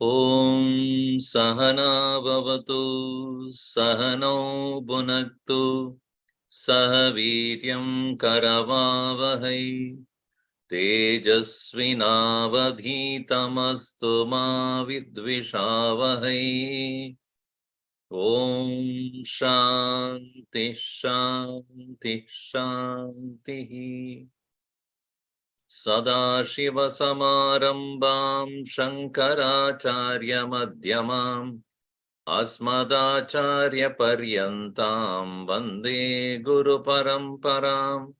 Om Sahana Bhavatu Sahano Bhunaktu Sahaviryam Karavavahai Tejasvinavadhitamastu ma vidvishavahai. Om Shanti Shanti Shanti. Sadashivasamarambam Shankaracharya Madhyamam Asmadacharya Paryantam Vande Guru Paramparam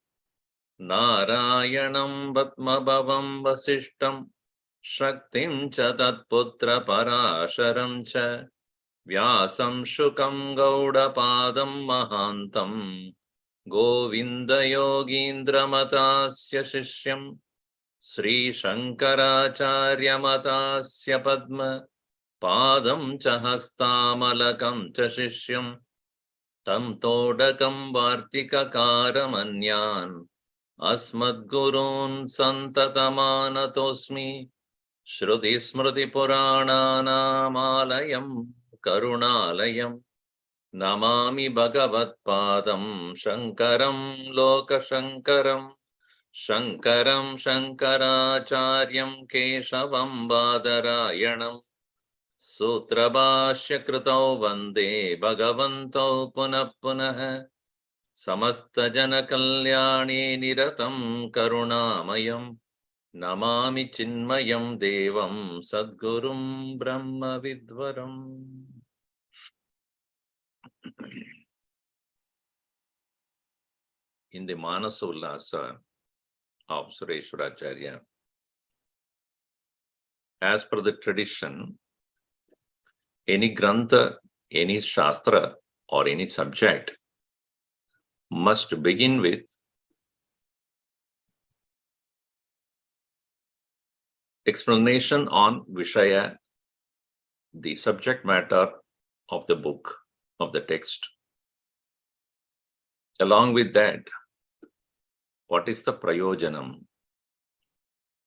Narayanam Vatmabhavam Vasishtam Shaktim cha Tatputra Parasharam cha Vyasam Shukam Gaudapadam Mahantam Govinda Yogindra Matasya Shishyam Sri Shankaracharya Matasya Padma Padam cha Hastamalakam cha Shishyam Tam Todakam Vartika Karamanyan Asmadgurun Santatamanatosmi Shruti Smriti Purananam Alayam Karunalayam Namami Bhagavat Padam Shankaram Loka Shankaram Shankaram Shankaracharyam Keshavam Badarayanam Sutrabhashya Krutau Vande Bhagavanto Punah Punah Samasta Jana Kalyani Niratam Karunamayam Namami Chinmayam Devam Sadgurum Brahma Vidvaram. In the Manasollasa of Sureshwaracharya, as per the tradition, any grantha, any shastra or any subject must begin with explanation on Vishaya, the subject matter of the book, of the text. Along with that, what is the prayojanam?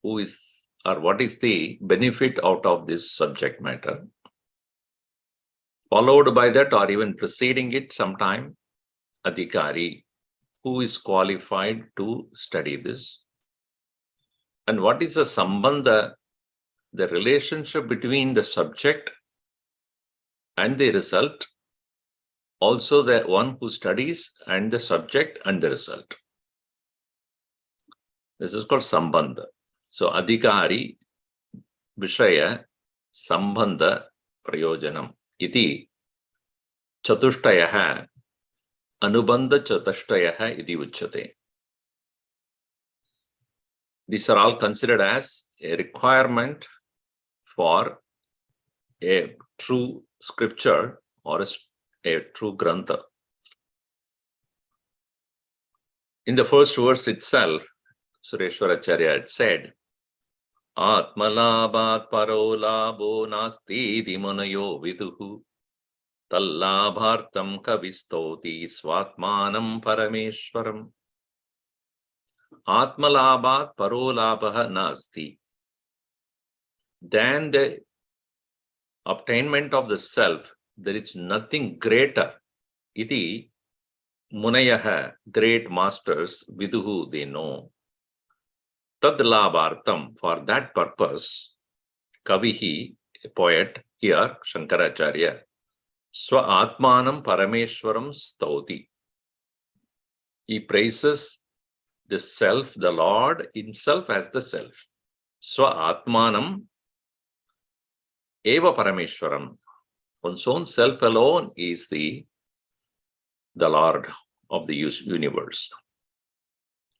Who is or what is the benefit out of this subject matter? Followed by that, or even preceding it sometime, adhikari, who is qualified to study this. And what is the sambandha, the relationship between the subject and the result, also the one who studies and the subject and the result. This is called sambandha. So adhikari, vishaya, sambandha, prayojanam. Iti chatushtayah, anubandha chatushtayah iti uchyate. These are all considered as a requirement for a true scripture or a true grantha. In the first verse itself, Sureshwaracharya had said, Atmalabhat paro labho nasti dimunayo viduhu tallabhartam kavistoti swatmanam parameshwaram. Atmalabhat paro labha nasti. Than the obtainment of the self, there is nothing greater. Iti munayaha, great masters, viduhu, they know. Tad labhartam, for that purpose, kavihi, a poet, here Shankaracharya, Swa Atmanam Parameshwaram Stauti. He praises the self, the Lord himself as the self. Swa Atmanam Eva Parameshwaram. One's own self alone is the Lord of the universe.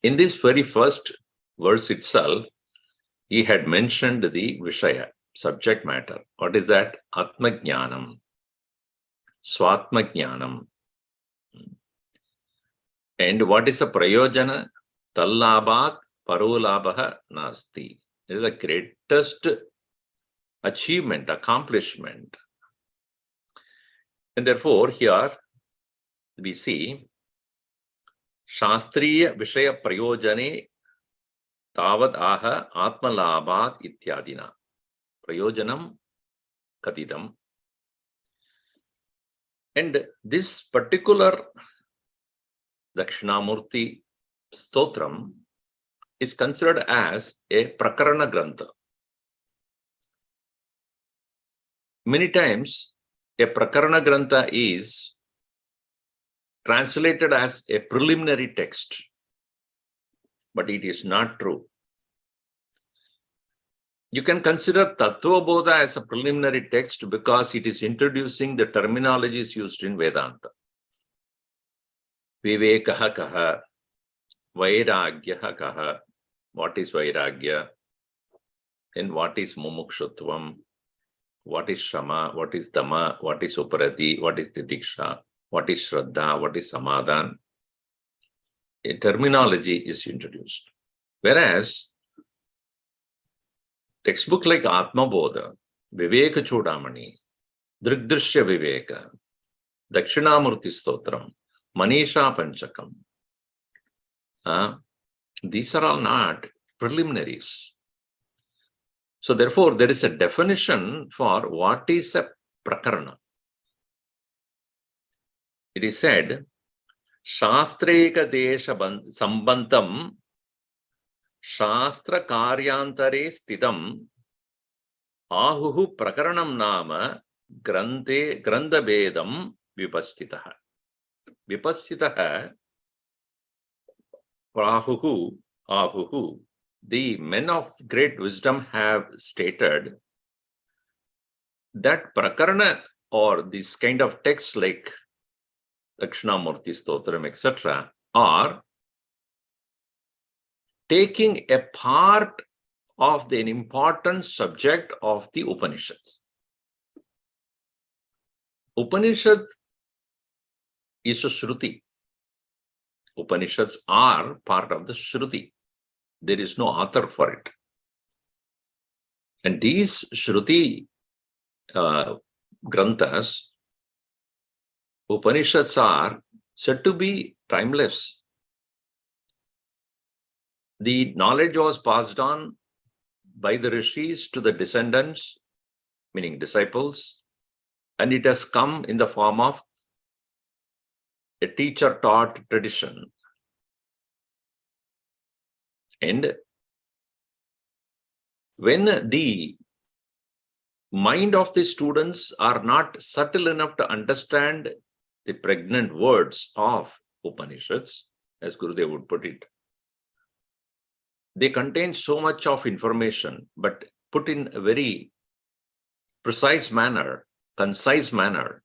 In this very first verse itself, he had mentioned the Vishaya, subject matter. What is that? Atmajnanam, Swatmajnanam. And what is a Prayojana? Tallabhat Parolabha Nasti. It is the greatest achievement, accomplishment. And therefore, here we see Shastriya Vishaya Prayojane Tavad Aha Atmalabhat Ityadina. Prayojanam Katidam. And this particular Dakshinamoorty Stotram is considered as a Prakarana Grantha. Many times, a Prakarana Grantha is translated as a preliminary text, but it is not true. You can consider Tattva Bodha as a preliminary text because it is introducing the terminologies used in Vedanta. Vivekaha kaha, Vairagyaha kaha. What is Vairagya? And what is Mumukshutvam? What is Shama? What is Dhamma? What is Uparati? What is Titiksha? What is Shraddha? What is Samadhan? A terminology is introduced. Whereas, textbook like Atma Bodha, Viveka Chudamani, Drigdrishya Viveka, Dakshinamurti Stotram, Manisha Panchakam, these are all not preliminaries. So therefore, there is a definition for what is a prakarana. It is said, Shastreka Desha Sambantam Shastra Karyantare Sthitam Ahuhu Prakaranam Nama Granthe Grandabedam Vipastitaha. Vipastitaha Ahuhu. The men of great wisdom have stated that prakarana or this kind of text like Dakshinamurti Stotram, etc., are taking a part of an important subject of the Upanishads. Upanishad is a Shruti. Upanishads are part of the Shruti. There is no author for it. And these Shruti Granthas, Upanishads, are said to be timeless. The knowledge was passed on by the rishis to the descendants, meaning disciples, and it has come in the form of a teacher-taught tradition. And when the mind of the students are not subtle enough to understand the pregnant words of Upanishads, as Gurudev would put it, they contain so much of information, but put in a very precise manner, concise manner.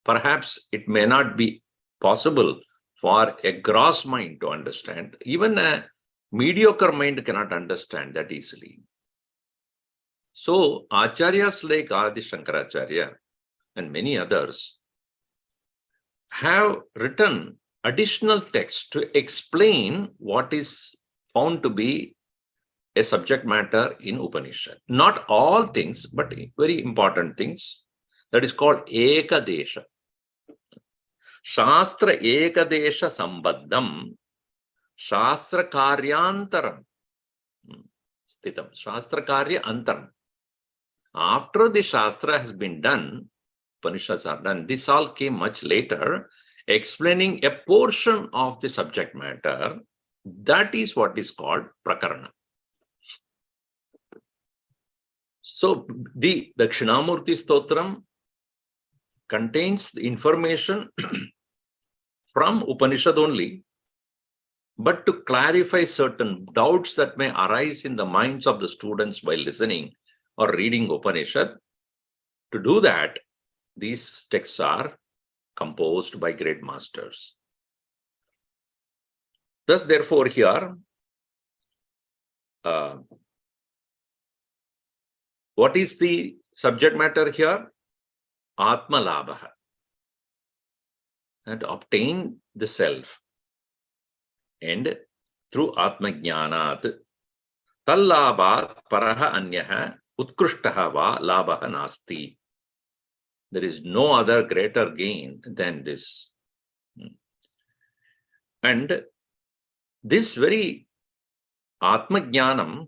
Perhaps it may not be possible for a gross mind to understand. Even a mediocre mind cannot understand that easily. So, Acharyas like Adi Shankaracharya and many others have written additional text to explain what is found to be a subject matter in Upanishad. Not all things, but very important things. That is called Ekadesha. Shastra Ekadesha Sambaddham Shastra Karyantaram Sthitam. Shastra Karya Antaram. After the Shastra has been done, Upanishads are done, this all came much later, explaining a portion of the subject matter. That is what is called Prakarana. So the Dakshinamurti Stotram contains the information from Upanishad only, but to clarify certain doubts that may arise in the minds of the students by listening or reading Upanishad. To do that, these texts are composed by great masters. Thus, therefore, here, what is the subject matter here? Atma Labha. And obtain the self. And through Atma Jnanat, Tallabhat Paraha Anyaha Utkrishtaha Va Labha Nasti. There is no other greater gain than this. And this very Atma Jnanam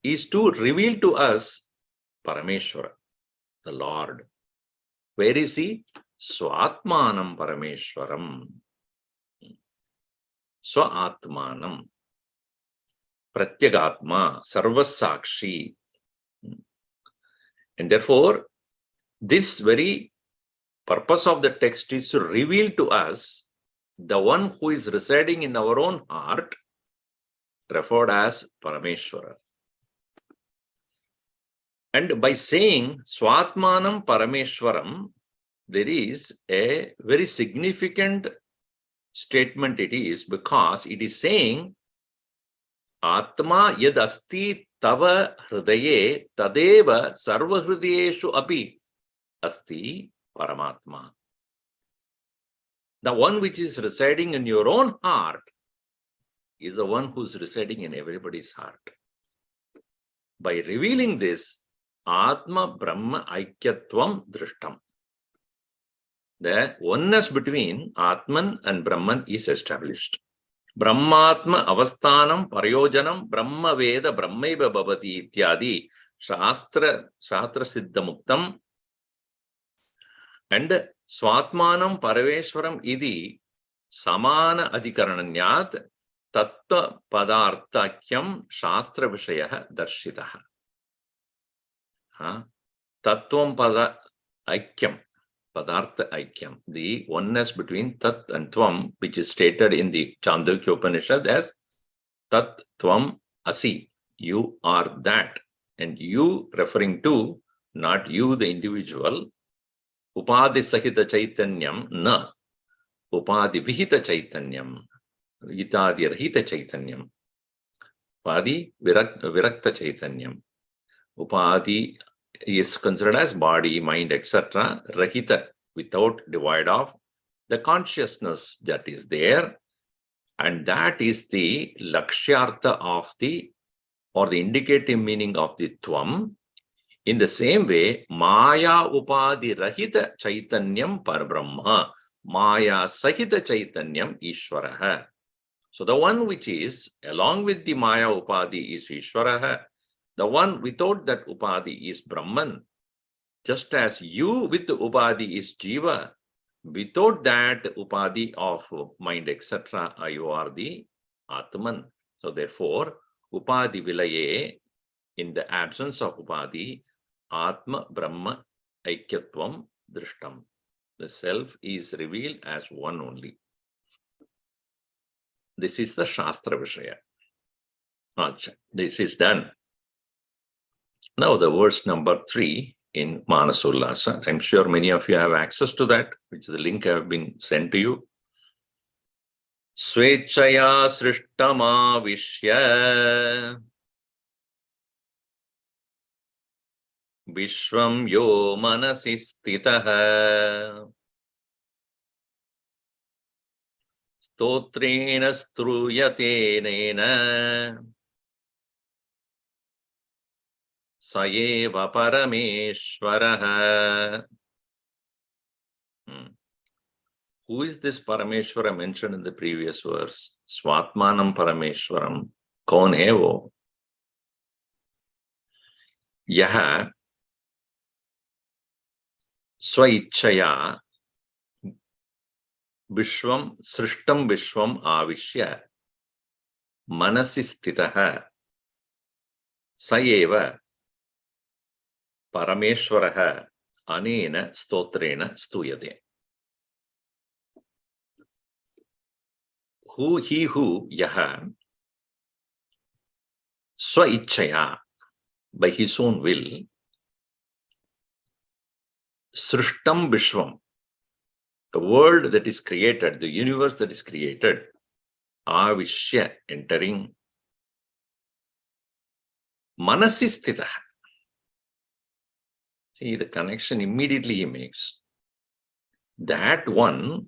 is to reveal to us Parameshwara, the Lord. Where is he? Swatmanam Parameshwaram. Swatmanam. Pratyagatma. Sarvasakshi. And therefore, this very purpose of the text is to reveal to us the one who is residing in our own heart, referred as Parameshwara. And by saying Swatmanam Parameshwaram, there is a very significant statement it is, because it is saying Atma yad asti tava hridaye tadeva sarva hridayeshu api asti Paramatma. The one which is residing in your own heart is the one who is residing in everybody's heart. By revealing this, Atma Brahma Aikyatvam Drishtam. The oneness between Atman and Brahman is established. Brahmatma Avasthanam Paryojanam Brahma Veda Brahmaiva Bhavati Ityadi Shastra Siddha Muktam. And Swatmanam Parameshwaram Idi Samana Adhikarananyat Tattva Padarthakyam Shastra Vishaya Darshitaha. Tattvam Pada Aikyam, Padartha Aikyam, the oneness between Tat and Tvam, which is stated in the Chandogya Upanishad as Tat Tvam Asi, you are that. And you referring to not you, the individual, Upadhi Sahita Chaitanyam, na, Upadhi Vihita Chaitanyam, Gitadi Rahita Chaitanyam, Upadhi Virakta Chaitanyam. Upadhi is considered as body, mind, etc. Rahita, without divide of the consciousness that is there. And that is the lakshyartha of the, or the indicative meaning of the Tvam. In the same way, Maya Upadhi Rahita Chaitanyam Parabrahma, Maya Sahita Chaitanyam Ishvaraha. So the one which is along with the Maya Upadhi is Ishvaraha. The one without that Upadhi is Brahman. Just as you with the Upadhi is Jiva, without that Upadhi of mind, etc., you are the Atman. So therefore, Upadhi Vilaye, in the absence of Upadhi, Atma Brahma Aikyatvam Drishtam. The self is revealed as one only. This is the Shastra Vishaya. This is done. Now the verse number 3 in Manasollasa. I'm sure many of you have access to that, which is the link I have been sent to you. Swechaya srishtama vishya Vishwam yo manasi stitaha Stotrena struyate nena Sayeva Parameshwaraha. Who is this Parameshwara mentioned in the previous verse? Swatmanam Parameshwaram. Kaun hai wo? Yaha Swaichaya Vishwam Srishtam Vishwam Avishya Manasi Stitaha Sayeva Parameshwaraha anena stotrena stuyate. Who yaha swa ichchaya, by his own will, srishtam vishwam, the world that is created, the universe that is created, avishya, entering, manasi sthitah. See the connection immediately he makes. That one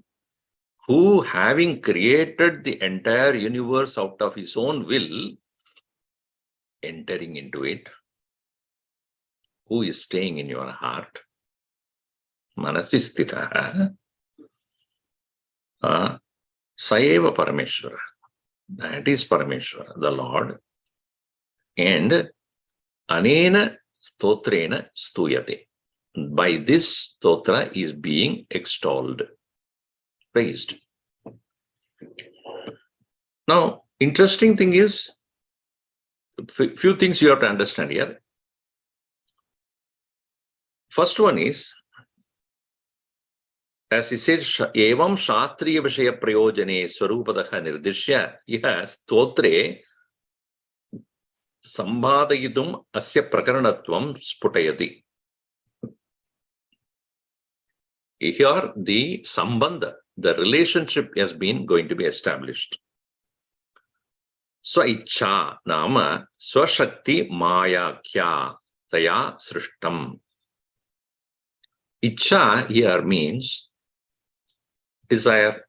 who, having created the entire universe out of his own will, entering into it, who is staying in your heart, manasi sthitah, Saeva Parameshwara. That is Parameshwara, the Lord. And Anena Stotrena Stuyate. By this stotra is being extolled, praised. Now, interesting thing is, few things you have to understand here. First one is, as he says, evam shastriya vishaya prayojane swarupadaha nirdishya iha stotre sambhadayitum asya prakaranatvam sputayati. Here the sambandha, the relationship has been going to be established. Swaicha nama swashakti maya kya taya srishtam. Icha here means desire.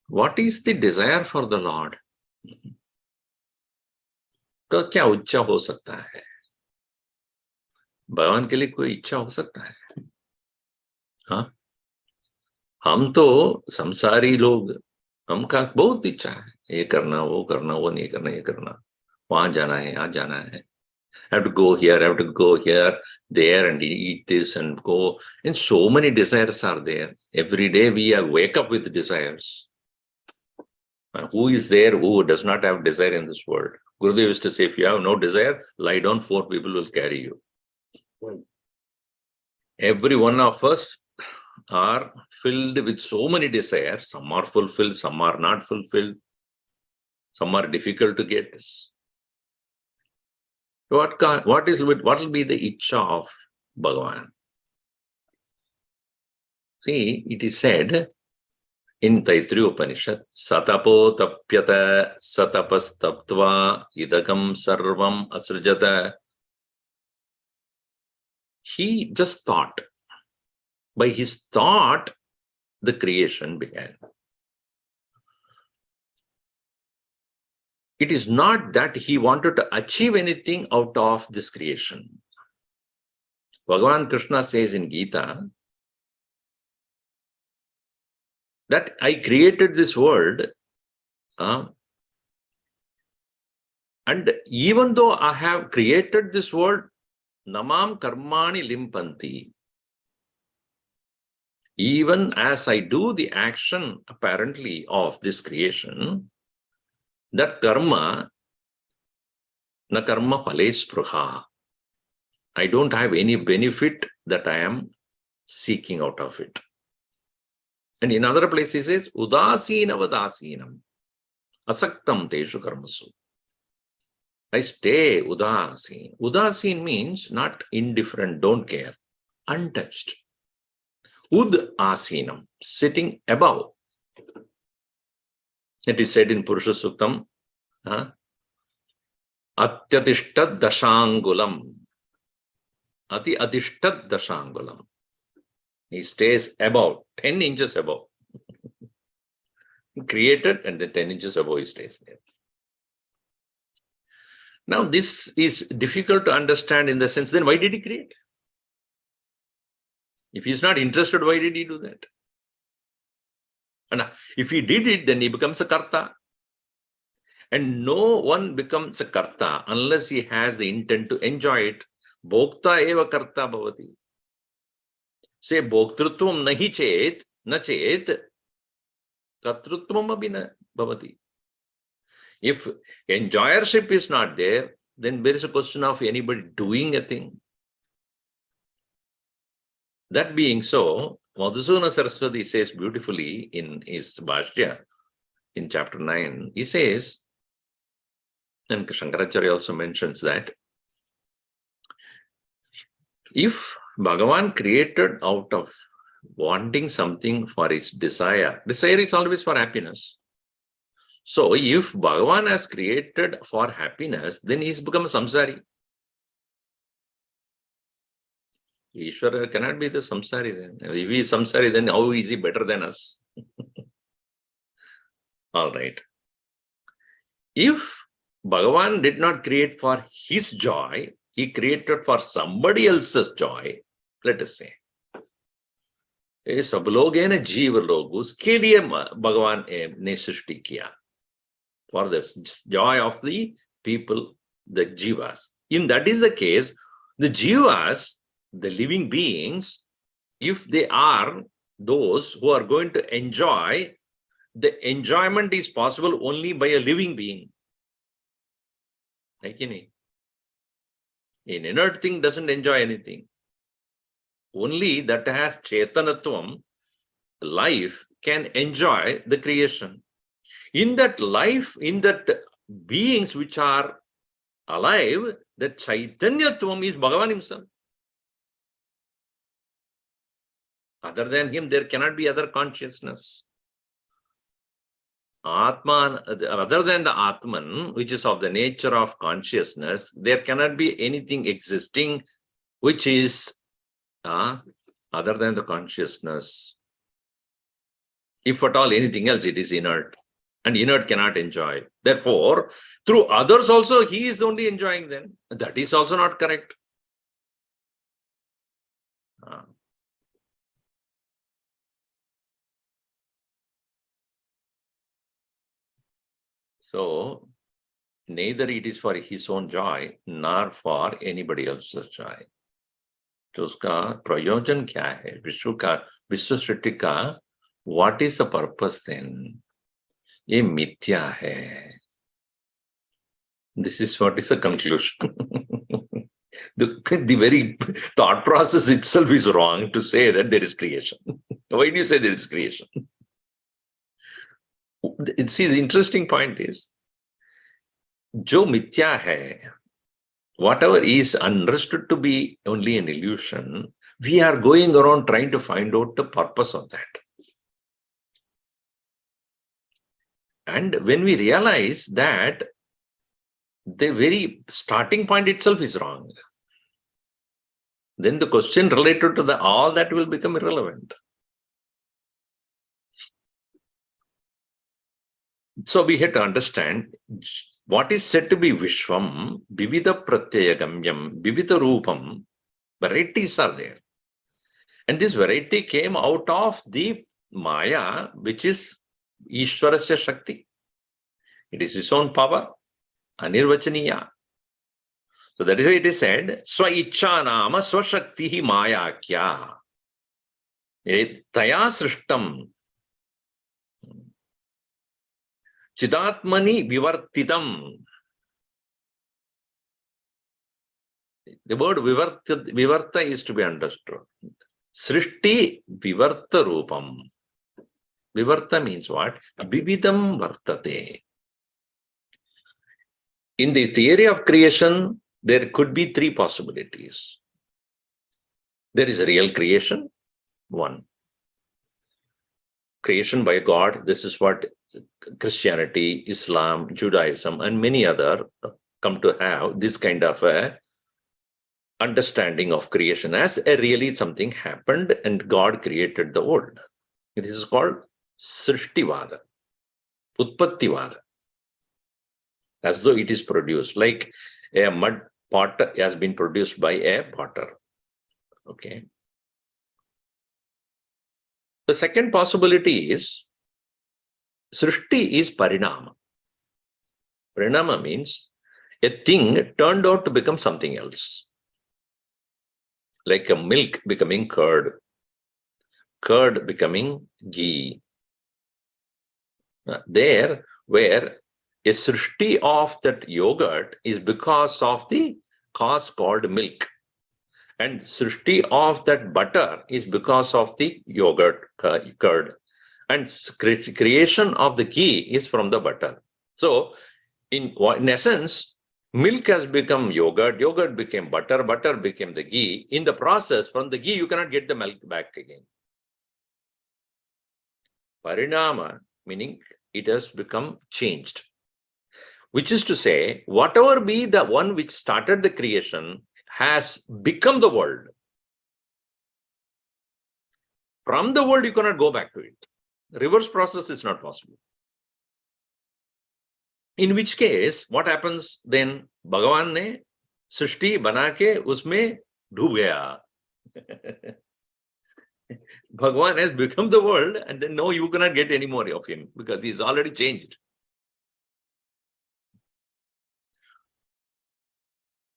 What is the desire for the Lord? तो क्या इच्छा हो सकता है? भगवान के लिए कोई इच्छा हो सकता है? हाँ, हम तो संसारी लोग, हमका बहुत इच्छा है, ये करना, वो नहीं करना, ये करना, वहां जाना है, यहाँ जाना है. I have to go here, I have to go here, there, and eat this and go. And so many desires are there. Every day we wake up with desires. Who is there who does not have desire in this world? Gurudev used to say, if you have no desire, lie down, 4 people will carry you. Every one of us are filled with so many desires. Some are fulfilled, some are not fulfilled, some are difficult to get. What will be the ichcha of Bhagavan? See, it is said in Taittiriya Upanishad, Satapo tapyata satapastaptva idakam sarvam asrujata. He just thought. By his thought, the creation began. It is not that he wanted to achieve anything out of this creation. Bhagavan Krishna says in Gita that I created this world, and even though I have created this world, namam karmani limpanti. Even as I do the action apparently of this creation, that karma, na karma phale spruha. I don't have any benefit that I am seeking out of it. And in other places he says, udasina vadasinam, asaktam teshu karmasu. I stay udasin. Udasin means not indifferent, don't care, untouched. Ud asinam, sitting above. It is said in Purusha Suktam, Atyatishtat dashangulam. Ati atishtat dashangulam. He stays above, 10 inches above. He created and then 10 inches above he stays there. Now this is difficult to understand in the sense, then why did he create? If he's not interested, why did he do that? And if he did it, then he becomes a karta. And no one becomes a karta unless he has the intent to enjoy it. Bhokta eva karta bhavati. Say bhoktrutvam nahi chet, na chet, kartrutvam abhi na bhavati. If enjoyership is not there, then there is a question of anybody doing a thing. That being so, Madhusudana Saraswati says beautifully in his Bhashya, in chapter 9, he says, and Shankaracharya also mentions that, if Bhagavan created out of wanting something for his desire is always for happiness. So if Bhagavan has created for happiness, then he's become a samsari. Ishvara cannot be the samsari then. If he is samsari, then how is he better than us? All right. If Bhagavan did not create for his joy, he created for somebody else's joy, let us say. सब लोग है ना जीव लोग, उसके लिए भगवान ने सृष्टि किया, for the joy of the people, the jivas. If that is the case, the jivas, the living beings, if they are those who are going to enjoy, the enjoyment is possible only by a living being. Like an inert thing doesn't enjoy anything. Only that has chetanatvam, life, can enjoy the creation. In that life, in that beings which are alive, that chaitanyatvam is Bhagavan himself. Other than him, there cannot be other consciousness. Atman, other than the Atman, which is of the nature of consciousness, there cannot be anything existing which is other than the consciousness. If at all anything else, it is inert. And inert cannot enjoy. Therefore, through others also, he is only enjoying them. That is also not correct. So, neither it is for his own joy, nor for anybody else's joy. तो उसका प्रयोजन क्या है? विश्व सृष्टि का what is the purpose then? ये मिथ्या है. This is what is the conclusion. The very thought process itself is wrong to say that there is creation. Why do you say there is creation? See, the interesting point is, जो मिथ्या है, whatever is understood to be only an illusion, we are going around trying to find out the purpose of that. And when we realize that the very starting point itself is wrong, then the question related to all that will become irrelevant. So we have to understand what is said to be Vishwam, Vivida Pratyagamyam, Vivida Rupam, varieties are there. And this variety came out of the Maya, which is Ishwarasya Shakti. It is his own power, Anirvachaniya. So that is why it is said, Swa Ichcha Nama Swa Shakti Maya Kya. Taya Srishtam. Chidatmani Vivartitam. The word Vivarta is to be understood. Srishti Vivarta Rupam. Vivarta means what? Vividam Vartate. In the theory of creation, there could be three possibilities. There is a real creation, one. Creation by God, this is what Christianity, Islam, Judaism, and many other come to have this kind of a understanding of creation as a really something happened and God created the world. This is called Srishtivada, Utpattivada, as though it is produced, like a mud pot has been produced by a potter. Okay. The second possibility is Srishti is Parinama. Parinama means a thing turned out to become something else. Like a milk becoming curd, curd becoming ghee. There, where a srishti of that yogurt is because of the cause called milk. And srishti of that butter is because of the yogurt, curd. And creation of the ghee is from the butter. So, in essence, milk has become yogurt, yogurt became butter, butter became the ghee. In the process, from the ghee, you cannot get the milk back again. Parinama, meaning it has become changed. Which is to say, whatever be the one which started the creation has become the world. From the world, you cannot go back to it. Reverse process is not possible. In which case, what happens then? Bhagavan ne सृष्टि बना के उसमें डूब गया. Bhagavan has become the world, and then no, you cannot get any more of him because he's already changed.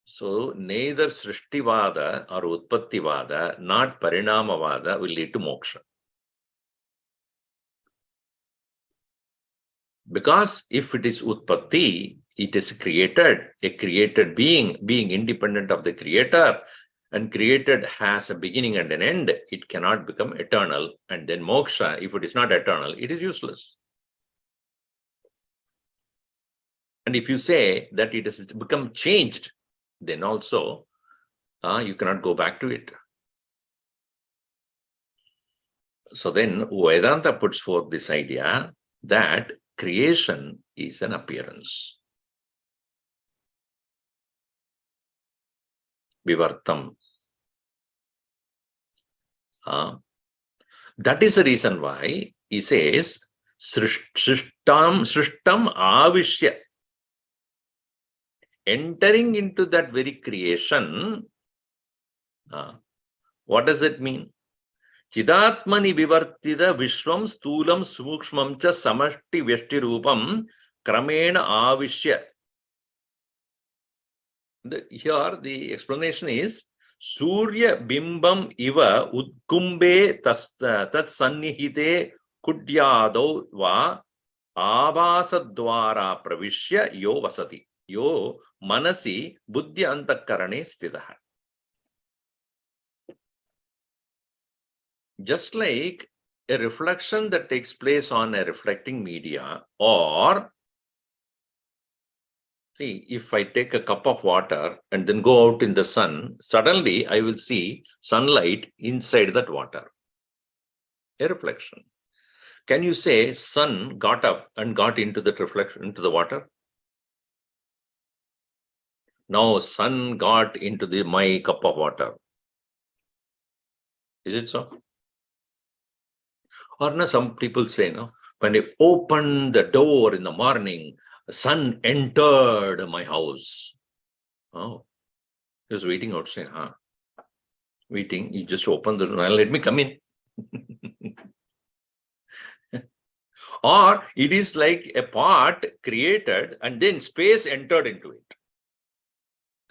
So neither Srishtivada or Utpattivada, not Parinamavada, will lead to moksha. Because if it is Utpatti, it is created, a created being independent of the creator, and created has a beginning and an end, it cannot become eternal. And then moksha, if it is not eternal, it is useless. And if you say that it has become changed, then also you cannot go back to it. So then Vedanta puts forth this idea that creation is an appearance. Vivartam. That is the reason why he says Srishtam Avishya. Entering into that very creation, what does it mean? Chidatmani vivartida vishwam stulam sumukshmam cha samashti vyashti rupam kramena avishya. Here the explanation is Surya bimbam iva udkumbe tat sannihite kudyado va abhasadwara pravishya yo vasati. Yo manasi buddhi antakarane stitaha. Just like a reflection that takes place on a reflecting media, or see, if I take a cup of water and then go out in the sun, suddenly I will see sunlight inside that water. A reflection. Can you say sun got up and got into that reflection, into the water? No, sun got into my cup of water. Is it so? Or no, some people say, no, when I opened the door in the morning, the sun entered my house. Oh, he was waiting outside, waiting, he just opened the door, let me come in. Or it is like a pot created and then space entered into it.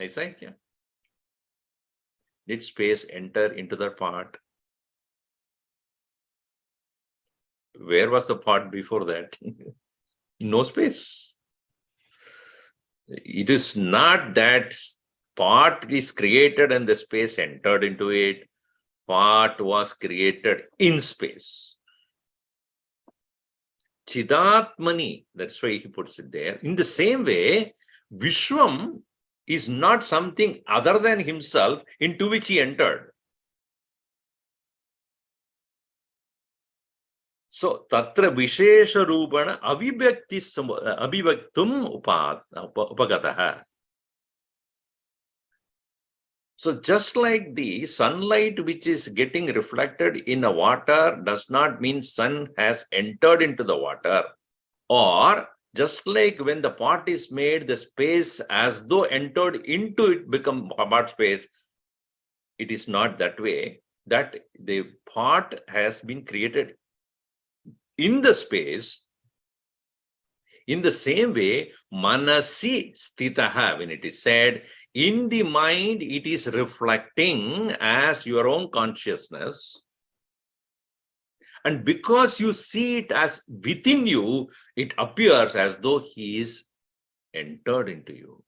Is that, yeah? Did space enter into the pot? Where was the pot before that? No space. It is not that pot is created and the space entered into it. Pot was created in space. Chidatmani, that's why he puts it there. In the same way, Vishwam is not something other than himself into which he entered. So, tatra vishesha rupana abhivaktum upagataha. So, just like the sunlight which is getting reflected in the water does not mean sun has entered into the water, or just like when the pot is made, the space as though entered into it become pot space. It is not that way, that the pot has been created in the space. In the same way, manasi stitaha, when it is said, in the mind, it is reflecting as your own consciousness. And because you see it as within you, it appears as though he is entered into you.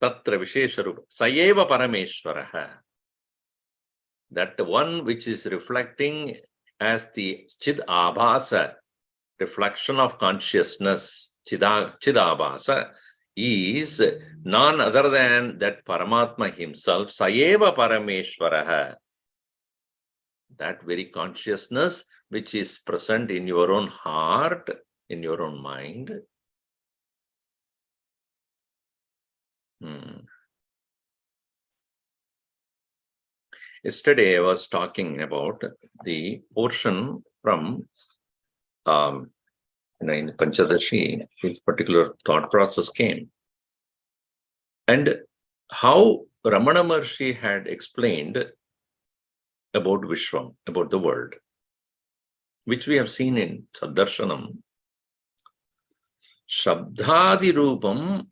Tatra Vishesharupa. Sayeva Parameshwaraha. That one which is reflecting as the Chid Abhasa, reflection of consciousness, Chidabhasa, is none other than that Paramatma himself, Sayeva Parameshwaraha. That very consciousness which is present in your own heart, in your own mind. Yesterday I was talking about the portion from in the Panchadashi, this particular thought process came. And how Ramana Maharshi had explained about Vishwam, about the world, which we have seen in Saddarshanam. Shabdhadi Rupam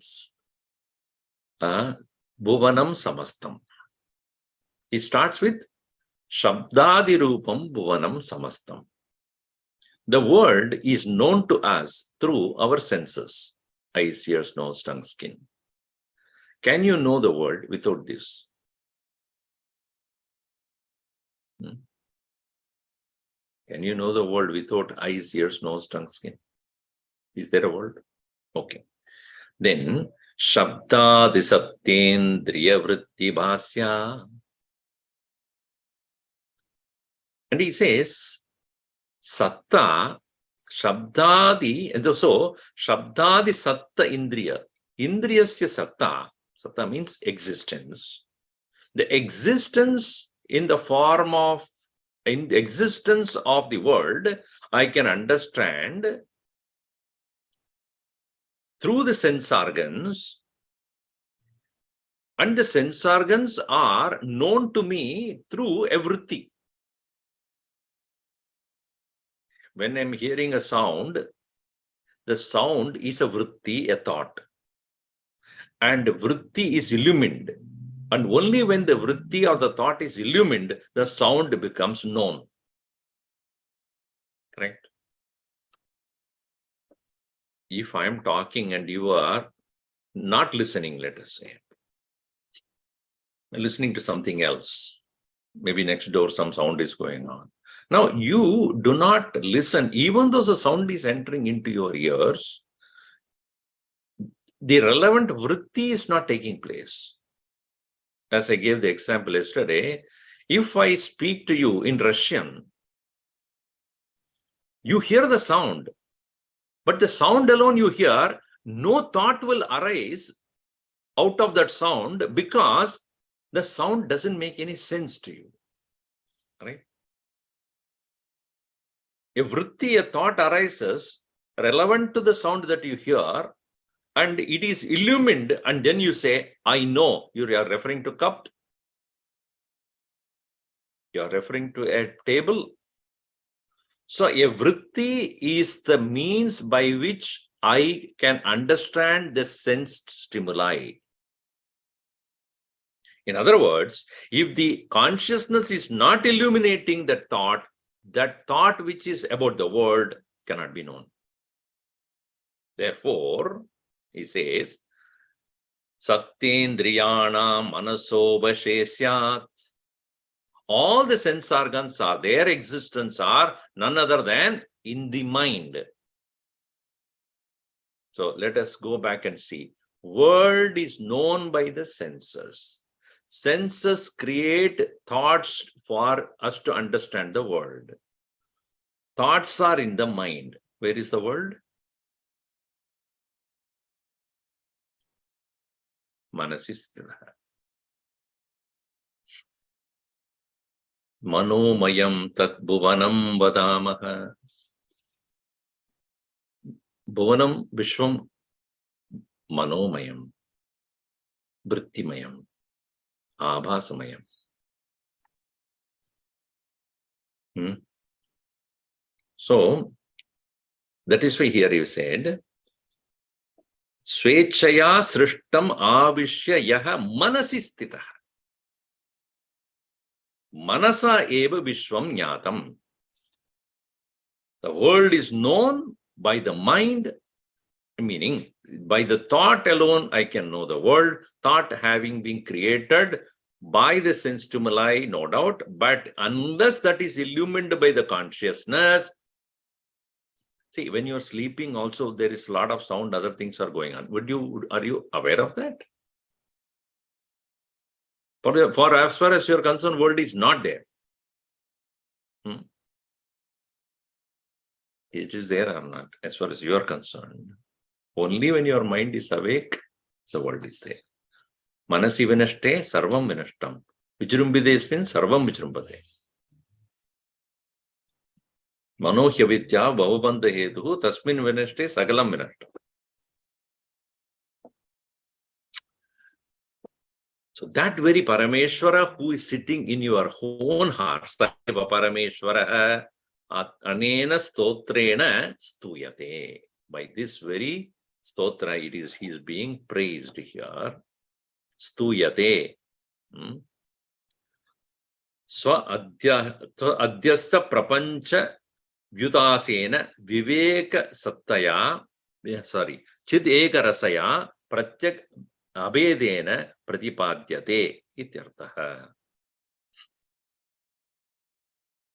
Bhuvanam Samastam. It starts with Shabdhadi Rupam Bhuvanam Samastam. The world is known to us through our senses, eyes, ears, nose, tongue, skin. Can you know the world without this? Can you know the world without eyes, ears, nose, tongue, skin? Is there a world? Okay. Then, Shabda Disatyendriya Vritti Bhasya. And he says, Satta, Shabdadi, and so Shabdadi Satta Indriya. Indriyasya Satta. Satta means existence. The existence in the form of, in the existence of the world, I can understand through the sense organs, and the sense organs are known to me through a vritti. When I'm hearing a sound, the sound is a vritti, a thought. And vritti is illumined. And only when the vritti or the thought is illumined, the sound becomes known. Correct? If I am talking and you are not listening, let us say, listening to something else, maybe next door some sound is going on. Now, you do not listen, even though the sound is entering into your ears, the relevant vritti is not taking place. As I gave the example yesterday, if I speak to you in Russian, you hear the sound, but the sound alone you hear, no thought will arise out of that sound because the sound doesn't make any sense to you. Right? A vritti, a thought arises relevant to the sound that you hear, and it is illumined, and then you say, I know. You are referring to cup. You are referring to a table. So a vritti is the means by which I can understand the sensed stimuli. In other words, if the consciousness is not illuminating that thought which is about the world cannot be known. Therefore, he says, Satyendriyana Manasollasa. All the sense organs are, their existence are none other than in the mind. So let us go back and see. World is known by the senses. Senses create thoughts for us to understand the world. Thoughts are in the mind. Where is the world? Manasistha. Manomayam tat bhuvanam vadamaha. Bhuvanam Vishwam Manomayam, Vrittimayam, Abhasamayam. So, that is why here you said, Swechaya srishtam avishya yaha manasi stitah. Manasa eva vishwam jnatam. The world is known by the mind, meaning by the thought alone I can know the world, thought having been created by the sense stimuli, no doubt, but unless that is illumined by the consciousness. See, when you're sleeping also there is a lot of sound, other things are going on. Are you aware of that? For as far as you're concerned, world is not there. It is there or not, as far as you are concerned. Only when your mind is awake, the world is there. Manasi vinashte sarvam vinashtam. Vijrumbidesmin sarvam vijrumbate. Manohya vidya bhavabandha hetu tasmin vinashte sagalam vinashtam. So that very Parameshwara who is sitting in your own heart, Saiva Parameshwara anena stotrena stuyate. By this very stotra, he is being praised here. Stuyate. Swa adhyastha prapancha vyutasena viveka sattaya, chid eka rasaya pratyak abedena pratipadyate ityartaha.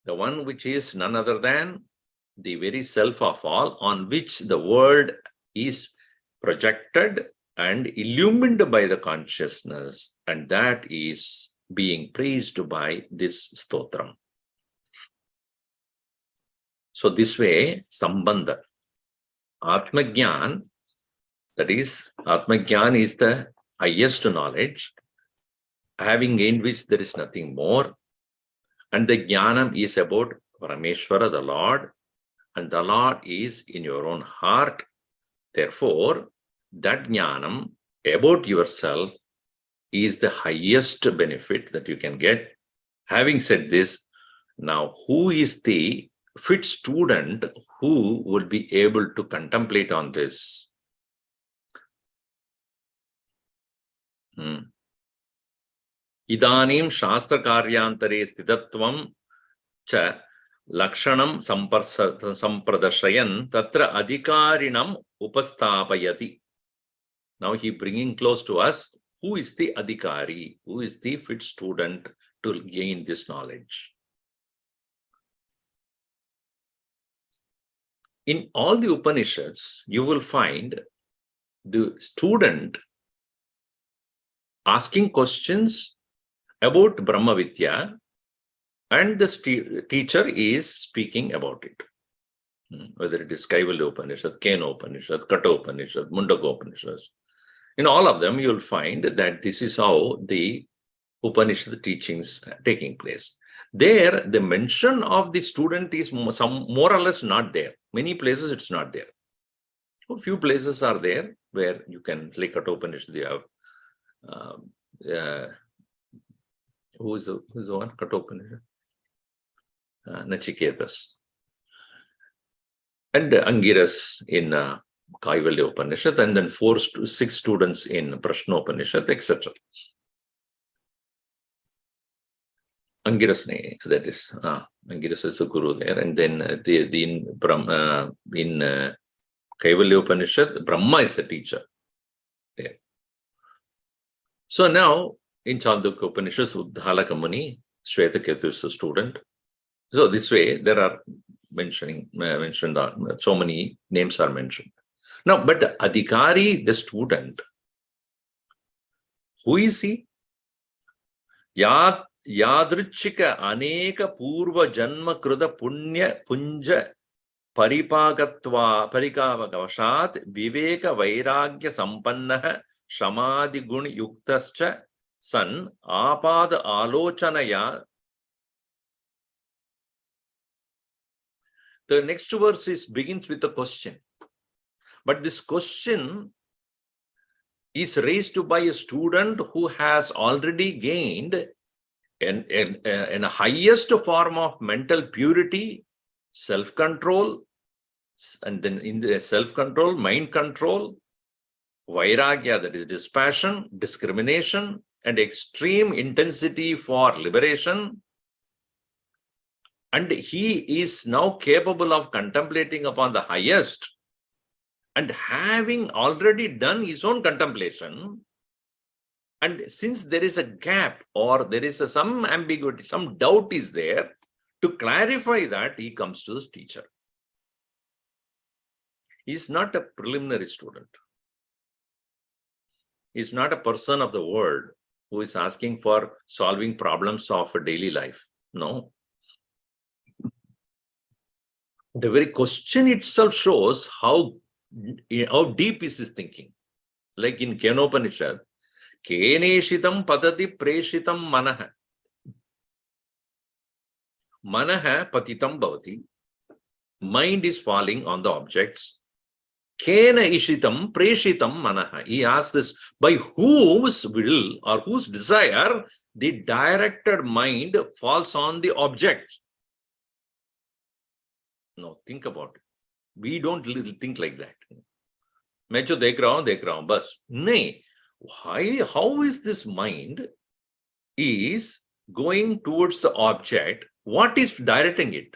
The one which is none other than the very self of all, on which the world is projected and illumined by the consciousness, and that is being praised by this stotram. So this way, sambandha, Atmagyan, that is, Atmagyan is the highest knowledge, having gained which there is nothing more. And the Jnanam is about Parameshwara, the Lord, and the Lord is in your own heart. Therefore, that Jnanam about yourself is the highest benefit that you can get. Having said this, now who is the fit student who will be able to contemplate on this? Idanim shastra karyantare sthitatvam cha lakshanam sampradashayan tatra adhikarinam upastapayati. Now he bringing close to us, who is the adhikari, who is the fit student to gain this knowledge. In all the Upanishads, you will find the student asking questions about Brahma Vidya, and the teacher is speaking about it. Whether it is Kaivalya Upanishad, Kena Upanishad, Katha Upanishad, Mundaka Upanishads. In all of them, you will find that this is how the Upanishad teachings are taking place. There, the mention of the student is more or less not there. Many places it's not there. A few places are there where you can, like Katha Upanishad, you have who's the one? Katha Upanishad? Nachiketas. And Angiras in Kaivalya Upanishad, and then 4 to 6 students in Prashna Upanishad, etc. Angiras, that is, Angiras is the guru there, and then in Kaivalya Upanishad, Brahma is the teacher there. So now, in Chandogya Upanishad, Uddhalaka Muni, Shvetaketu is the student. So this way, there are mentioned so many names are mentioned. Now, but the Adhikari, the student, who is he? Yadrichika aneka purva janma kruda punya punja parikavakavashat viveka vairagya sampannah samadhi gun yuktascha san apad alochanaya. The next verse begins with a question. But this question is raised by a student who has already gained in a highest form of mental purity, self-control, and then in the self-control, mind control, Vairagya, that is dispassion, discrimination, and extreme intensity for liberation. And he is now capable of contemplating upon the highest, and having already done his own contemplation. And since there is a gap, or there is some ambiguity, some doubt is there, to clarify that, he comes to the teacher. He is not a preliminary student. He is not a person of the world who is asking for solving problems of a daily life. No. The very question itself shows how deep is his thinking. Like in Kenopanishad, Keneshitam padati preshitam manaha. Manaha patitam bhavati. Mind is falling on the objects. Kena ishitam preshitam manaha. He asks this, by whose will or whose desire the directed mind falls on the object. No, think about it. We don't think like that. मैं जो देख रहा हूं बस नहीं. How is this mind is going towards the object? What is directing it?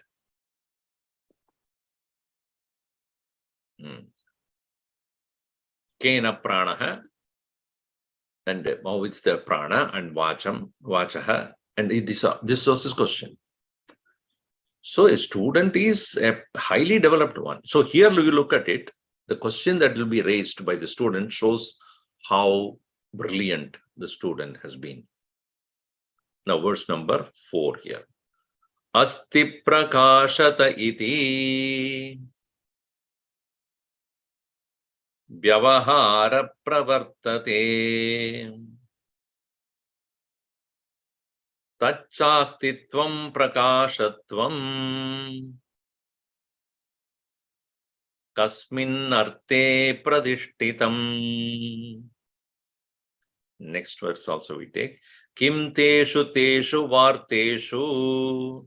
Kena pranaha, and how it's the prana and vachaha, and this was his question. So a student is a highly developed one. So here we look at it. The question that will be raised by the student shows how brilliant the student has been. Now verse number 4 here. Asti prakashata iti vyavahara pravartate tachastitvam prakashatvam kasmin arte pradishtitam. Next verse also we take. Kim teshu varteshu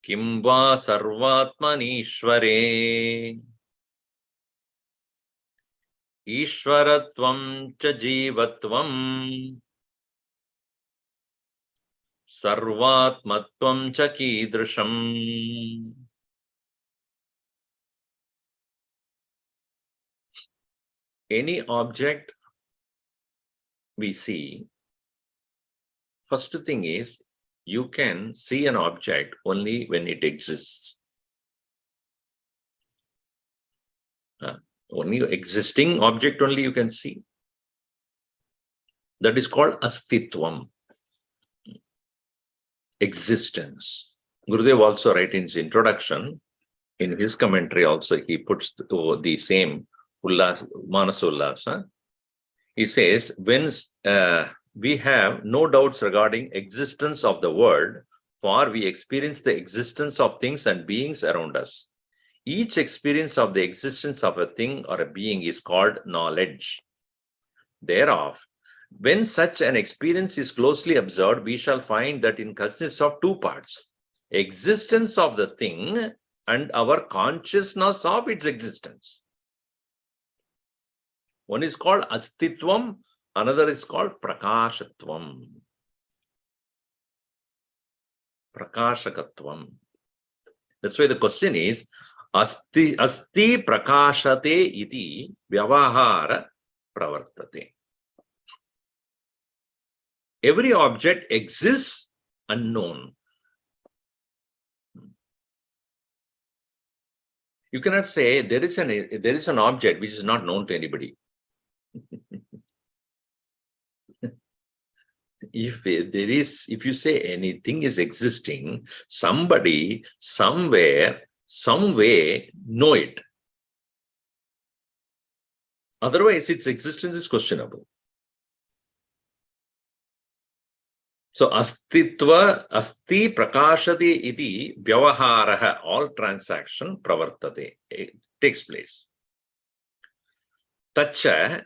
kim va sarvatmanishvare ishvaratvam cha jivatvam sarvatmatvam cha kidrisham. Any object we see, first thing is, you can see an object only when it exists. Only existing object only you can see. That is called astitvam, existence. Gurudev also writes in his introduction, in his commentary also, he puts the same Manasollasa. He says, when we have no doubts regarding existence of the world, for we experience the existence of things and beings around us. Each experience of the existence of a thing or a being is called knowledge. Thereof, when such an experience is closely observed, we shall find that it consists of two parts: existence of the thing and our consciousness of its existence. One is called astitvam, another is called prakashatvam. Prakashakatvam. That's why the question is, asti prakashate iti vyavahara pravartate. Every object exists unknown. You cannot say there is an object which is not known to anybody. If you say anything is existing, somebody, somewhere, some way know it. Otherwise, its existence is questionable. So, asti prakashati iti vyavaharaha, all transaction pravartate, takes place. Tacha,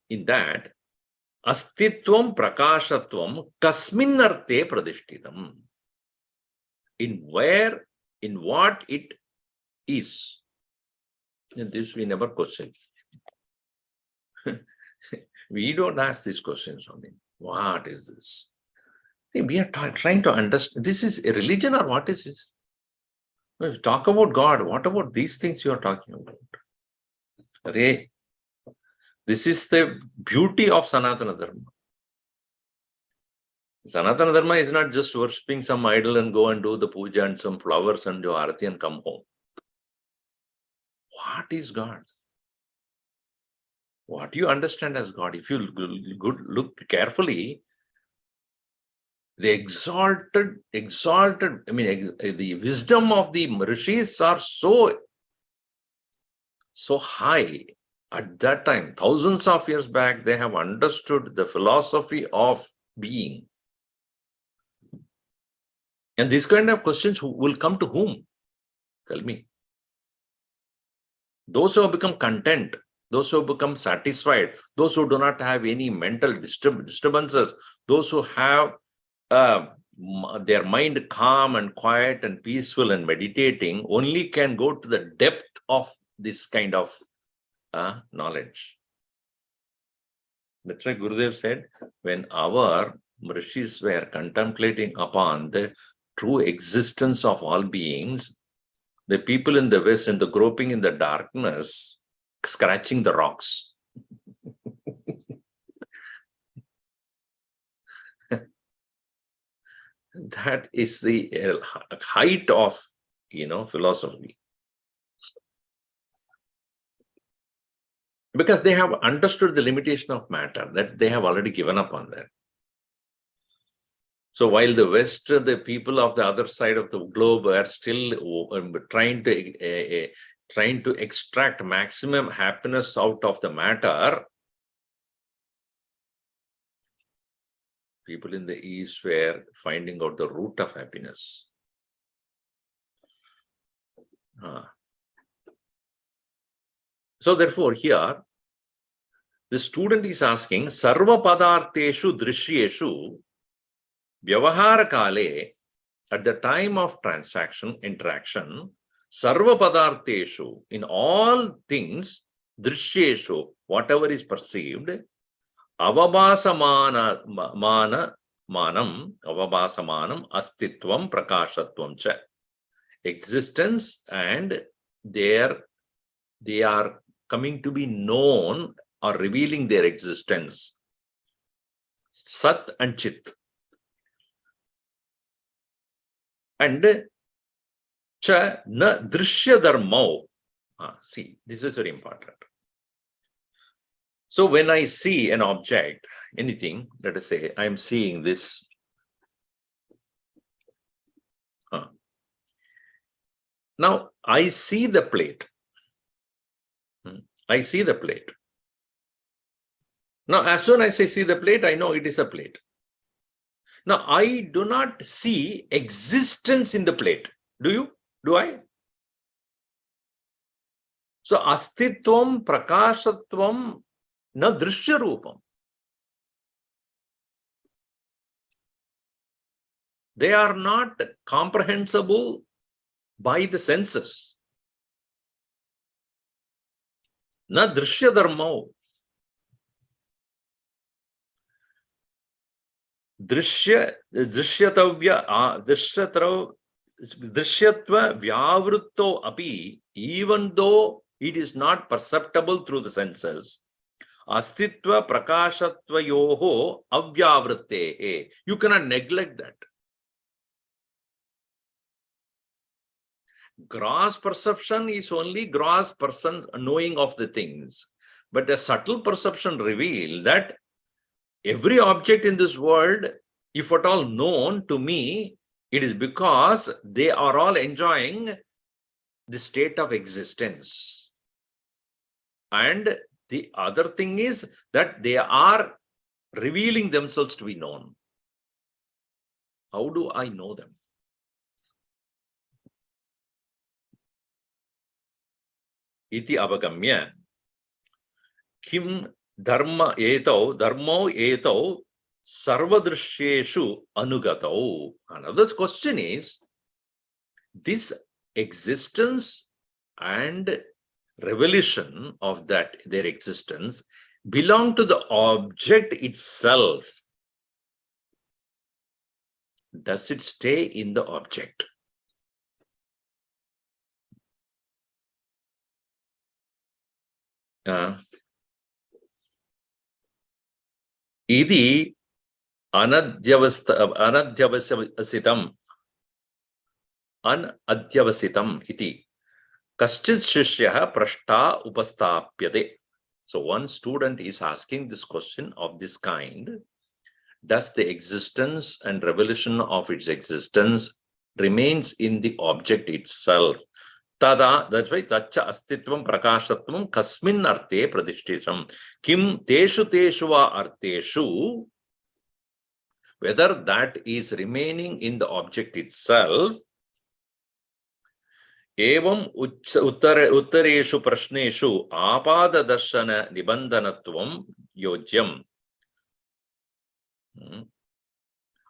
in that, astitvam prakashatvam kasmin arte pradishtitam. In what it is. And this we never question. We don't ask these questions only. What is this? See, we are trying to understand. This is a religion or what is this? When you talk about God, what about these things you are talking about? Arey, this is the beauty of Sanatana Dharma. Sanatana Dharma is not just worshipping some idol and go and do the puja and some flowers and do arati and come home. What is God? What do you understand as God? If you look carefully, the exalted, the wisdom of the rishis are so high. At that time, thousands of years back, they have understood the philosophy of being. And these kind of questions will come to whom? Tell me. Those who have become content, those who have become satisfied, those who do not have any mental disturbances, those who have their mind calm and quiet and peaceful and meditating, only can go to the depth of this kind of knowledge. That's why Gurudev said, when our rishis were contemplating upon the true existence of all beings, the people in the West and the groping in the darkness, scratching the rocks. That is the height of, philosophy. Because they have understood the limitation of matter, that they have already given up on that. So while the West, the people of the other side of the globe are still trying to extract maximum happiness out of the matter, people in the East were finding out the root of happiness. So therefore, here, the student is asking, Sarva Padarteshu Drishyeshu Vyavahara Kale, at the time of interaction, Sarva Padarteshu, in all things, Drishyeshu, whatever is perceived, Avabhasamanam, Astitvam, Prakashatvam cha. Existence, and they are coming to be known or revealing their existence. Sat and Chit. And cha na drishya dharmau. See, this is very important. So when I see an object, anything, let us say, I am seeing this. Now, I see the plate. I see the plate. Now, as soon as I see the plate, I know it is a plate. Now, I do not see existence in the plate. Do you? Do I? So, astitvam, prakashatvam, na drishya rupam. They are not comprehensible by the senses. Na drishya dharmau. Drishyatva vyavritto api, even though it is not perceptible through the senses, astitva prakashatva yoho avyavritte. You cannot neglect that. Gross perception is only gross person knowing of the things, but a subtle perception reveals that every object in this world, if at all known to me, it is because they are all enjoying the state of existence. And the other thing is that they are revealing themselves to be known. How do I know them? Iti avagamya kim dharmo etau sarvadrishyeshu anugatau. Another question is, this existence and revelation of that, their existence, belong to the object itself, does it stay in the object? Idi anadhyavasitam iti kaschit shishyah prashta upastapyate. So one student is asking this question of this kind. Does the existence and revelation of its existence remains in the object itself? Tada, that's why tacha astitvam prakashatvam kasmin arte pradishtitam. Kim teshu va arteshu, whether that is remaining in the object itself. Evam uttareshu prashneshu apada darshana nibandanatvam yojyam.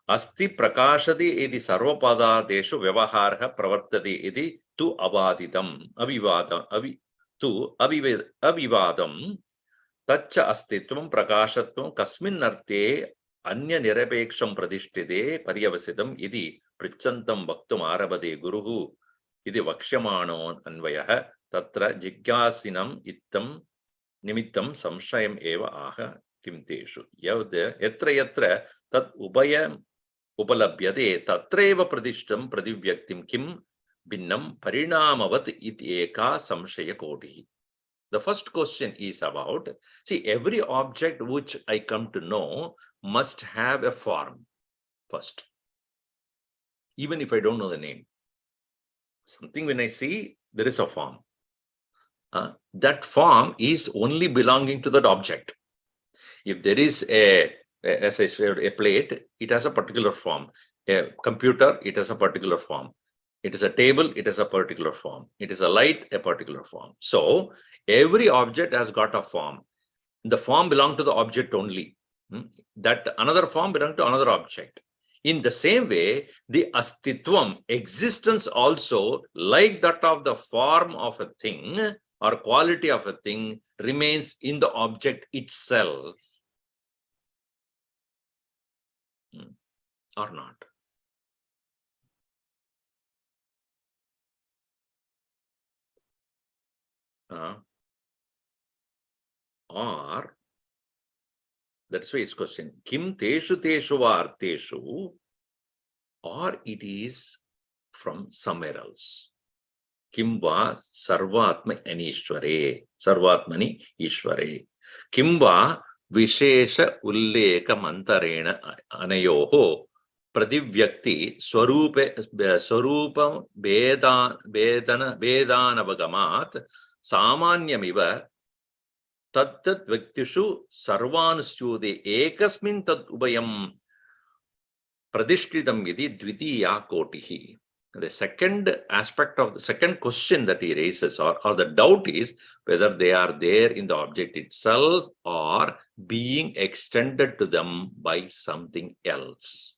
Asti prakashati iti sarvapadadeshu vyavaharha pravartati iti tu avadidam avivadam tacha astitvam prakashatvam kasmin arte anya nirapeksham pradishtite paryavasitam iti prichantam vaktum arabade guruhu iti vakshyamano anvayah tatra jigyasinam ittam nimittam samshayam eva aha kim teshu. Yatra yatra tat ubhayam upalabhyate tatreva pradishtam pradivyaktim kim binnam parinamavat iti eka samshaya koti. The first question is about, see, every object which I come to know must have a form first, even if I don't know the name. Something when I see, there is a form. That form is only belonging to that object. If there is as I said, a plate, it has a particular form. A computer, it has a particular form. It is a table, it has a particular form. It is a light, a particular form. So every object has got a form. The form belongs to the object only. That another form belongs to another object. In the same way, the astitvam, existence also, like that of the form of a thing or quality of a thing, remains in the object itself. Or not. Or, that's why it's question, kim teshu va arteshu, or it is from somewhere else. Kim va sarvatma anishware, sarvatmani ishware. Kim va vishesha ulleka mantarena anayoho pradivyakti swarupam vedanavagamat samanyamiva tattat vaktishu sarvanusyude ekasmin tat ubayam pradishkritam iti dvitiya kotihi. The second aspect of the second question that he raises or the doubt is whether they are there in the object itself or being extended to them by something else.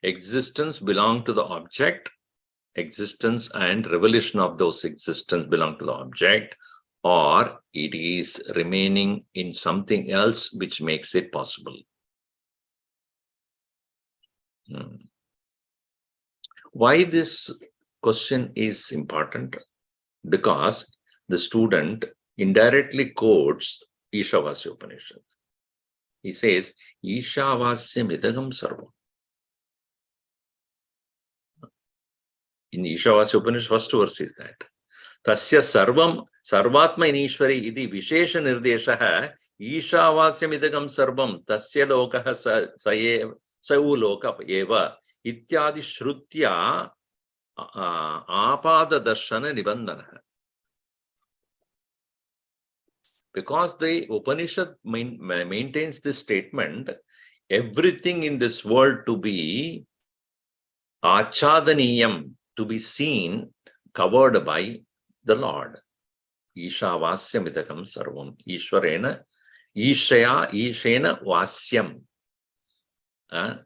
Existence belongs to the object. Existence and revelation of those existence belong to the object, or it is remaining in something else which makes it possible. Why this question is important? Because the student indirectly quotes Ishavasya Upanishad. He says, Ishavasyam idagam sarvam. In Ishavasya Upanishad, first verse is that. Tasya sarvam sarvatma inishwari iti vishesha nirdeshaha Ishavasyam idagam sarvam tasya lokaha sau loka eva ityadi shrutya apada darshana nibandana. Because the Upanishad maintains this statement, everything in this world to be achadaniyam, to be seen, covered by the Lord. Ishavasyam idakam sarvam. Ishwarena, Ishena vasyam.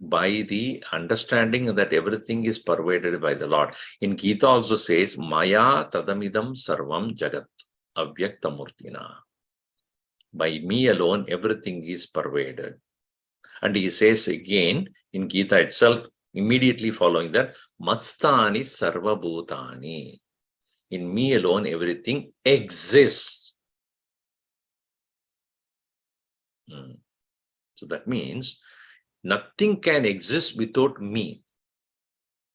By the understanding that everything is pervaded by the Lord. In Gita also says, Maya tadamidam sarvam jagat. Avyaktamurtina. By me alone, everything is pervaded. And he says again in Gita itself, immediately following that, Matstani Sarva Bhutani. In me alone, everything exists. So that means nothing can exist without me.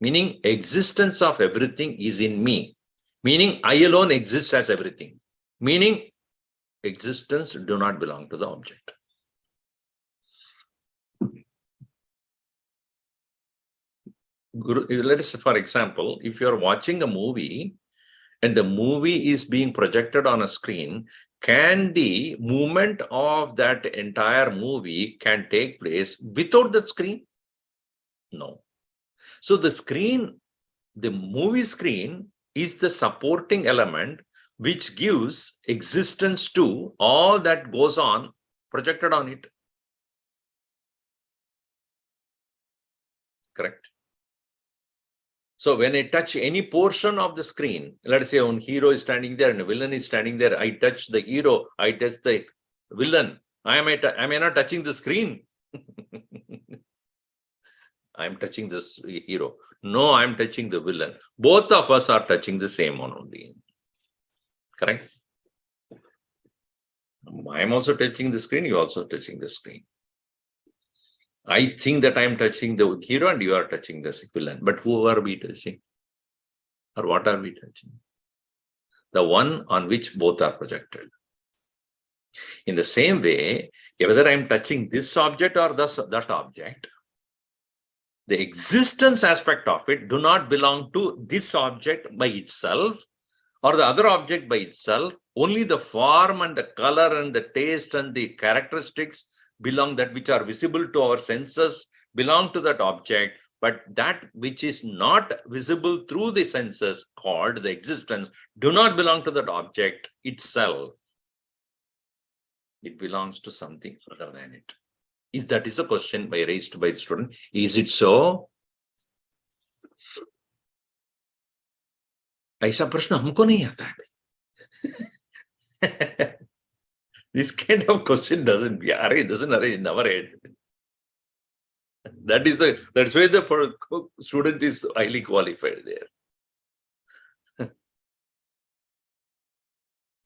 Meaning existence of everything is in me. Meaning I alone exist as everything. Meaning existence do not belong to the object. Let us, for example, if you are watching a movie and the movie is being projected on a screen, can the movement of that entire movie can take place without the screen? No. So the screen, the movie screen is the supporting element which gives existence to all that goes on projected on it. Correct? So when I touch any portion of the screen, let's say one hero is standing there and a villain is standing there, I touch the hero, I touch the villain. Am I not touching the screen? I am touching this hero. No, I am touching the villain. Both of us are touching the same one only. Correct? I am also touching the screen, you are also touching the screen. I think that I am touching the hero and you are touching the villain. But who are we touching? Or what are we touching? The one on which both are projected. In the same way, whether I am touching this object or that object, the existence aspect of it do not belong to this object by itself or the other object by itself. Only the form and the color and the taste and the characteristics belong, that which are visible to our senses belong to that object, but that which is not visible through the senses, called the existence, do not belong to that object itself. It belongs to something other than it. That is a question raised by the student. Is it so? ऐसा प्रश्न हमको नहीं आता है. This kind of question doesn't arise in our head. That's why the student is highly qualified there.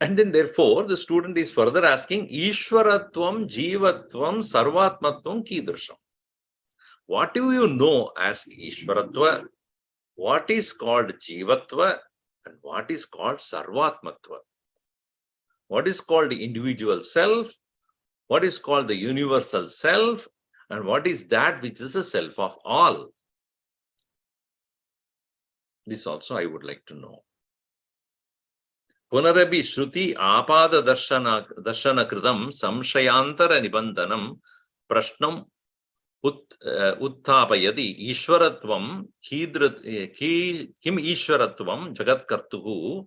And then therefore the student is further asking, Ishwaratvam, Jivatvam, Sarvatmatvam, Kidrisham. What do you know as Ishwaratva? What is called Jivatva? And what is called Sarvatmatva? What is called the individual self? What is called the universal self? And what is that which is the self of all? This also I would like to know. Punarabi Shruti Apada Darshana Kridam Samshayantara Nibandanam Prashnam Uttapayati Ishwaratvam Kim Ishwaratvam Jagat Kartuhu.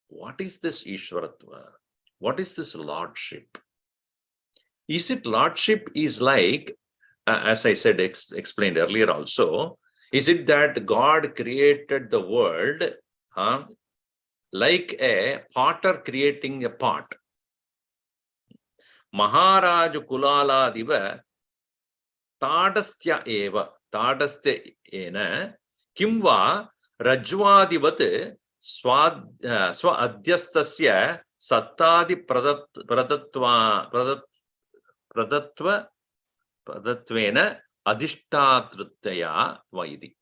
What is this Ishwaratva? What is this lordship? Is it lordship is like, as I said, explained earlier also, is it that God created the world like a potter creating a pot? Maharaj Kulala Diva Tadastya Eva Tadastya Ena Kimva Rajvadivat Swa Adhyastasya Sattadi Pradatvena Adishtatrutaya Vaidi.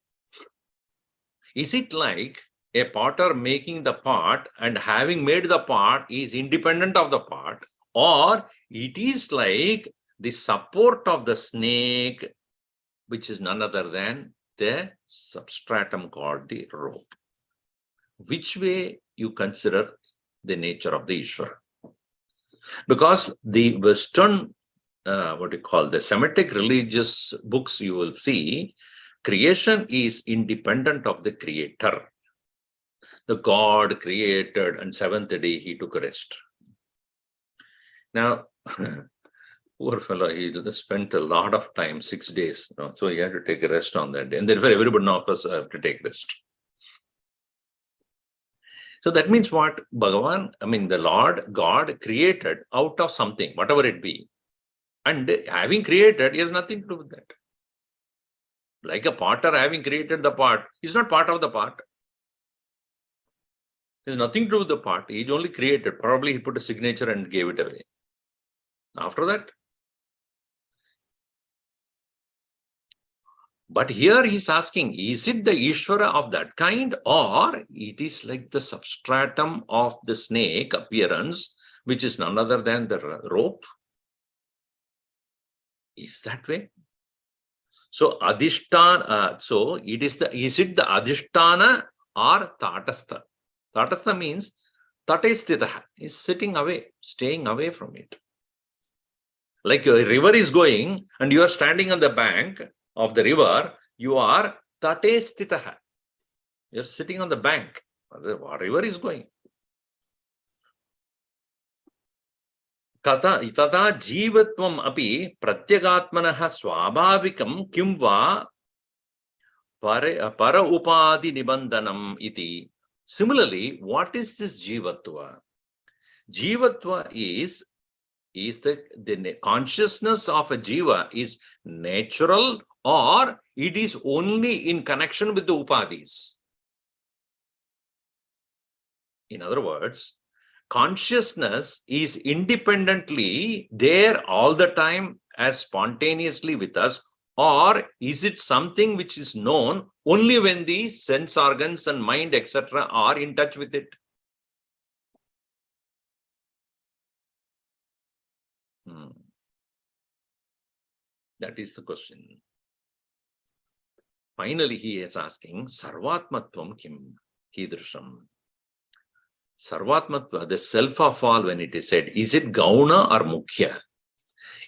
Is it like a potter making the pot and having made the pot is independent of the pot, or it is like the support of the snake, which is none other than the substratum called the rope? Which way you consider the nature of the Ishvara? Because the Western, the Semitic religious books, you will see, creation is independent of the creator. The God created, and seventh day he took a rest. Now, poor fellow, he spent a lot of time, 6 days, so he had to take a rest on that day. And therefore, everybody now of us have to take rest. So that means what? Bhagavan, the Lord God created out of something, whatever it be. And having created, he has nothing to do with that. Like a potter having created the pot, he's not part of the pot. There's nothing to do with the pot. He only created. Probably he put a signature and gave it away. After that. But here he's asking, is it the Ishvara of that kind, or it is like the substratum of the snake appearance, which is none other than the rope? Is that way? So Adhishtana, so is it the Adhishtana or Tatastha? Tatastha means Tatestitaha, is sitting away, staying away from it. Like a river is going and you are standing on the bank of the river, you are Tatestitaha. You are sitting on the bank. The river is going. Tata jivatvam api pratyagatmanaha swabhavikam kim va para upadi nibandanam iti. Similarly, what is this jivatva? Jivatva is the consciousness of a jiva is natural, or it is only in connection with the upadis. In other words, consciousness is independently there all the time as spontaneously with us, or is it something which is known only when the sense organs and mind, etc., are in touch with it? That is the question. Finally, he is asking, Sarvatmatvam kim kidrisham? Sarvatmatva, the self of all, when it is said, is it gauna or mukhya?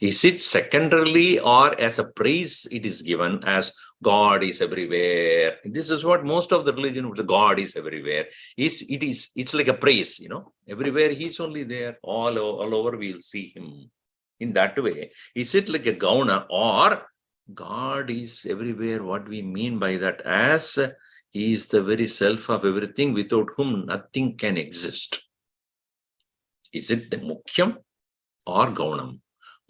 Is it secondarily, or as a praise it is given as God is everywhere? This is what most of the religion would say, God is everywhere. It's like a praise, everywhere he's only there, all over we'll see him. In that way, is it like a gauna, or God is everywhere? What we mean by that, as he is the very self of everything, without whom nothing can exist. Is it the mukhyam or gaunam?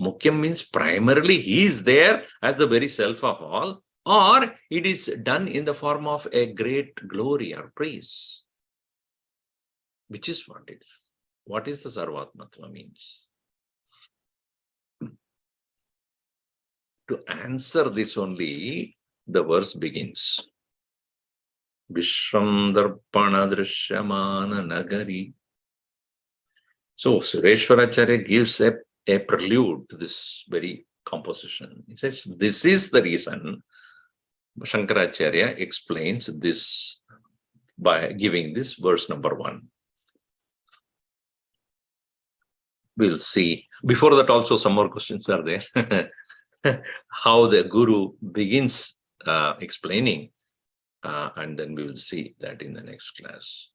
Mukhyam means primarily he is there as the very self of all, or it is done in the form of a great glory or praise. Which is what it is. What is the Sarvatmatva means? To answer this only, the verse begins. Vishram Darpana Drishyamana Nagari. So Sureshwaracharya gives a prelude to this very composition. He says, this is the reason. Shankaracharya explains this by giving this verse number 1. We'll see. Before that also some more questions are there. How the Guru begins explaining, and then we will see that in the next class.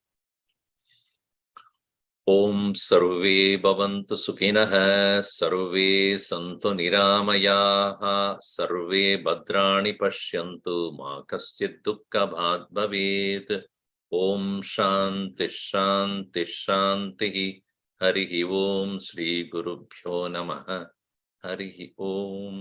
Om Sarve Bhavantu Sukhinah, Sarve Santu Niramayaha, Sarve Bhadrani Pashyantu, Ma Kaschid Dukkha Bhat Bhavet. Om Shanti Shanti Shanti. Harihi Om Shri Gurubhyo Namaha. Harihi Om.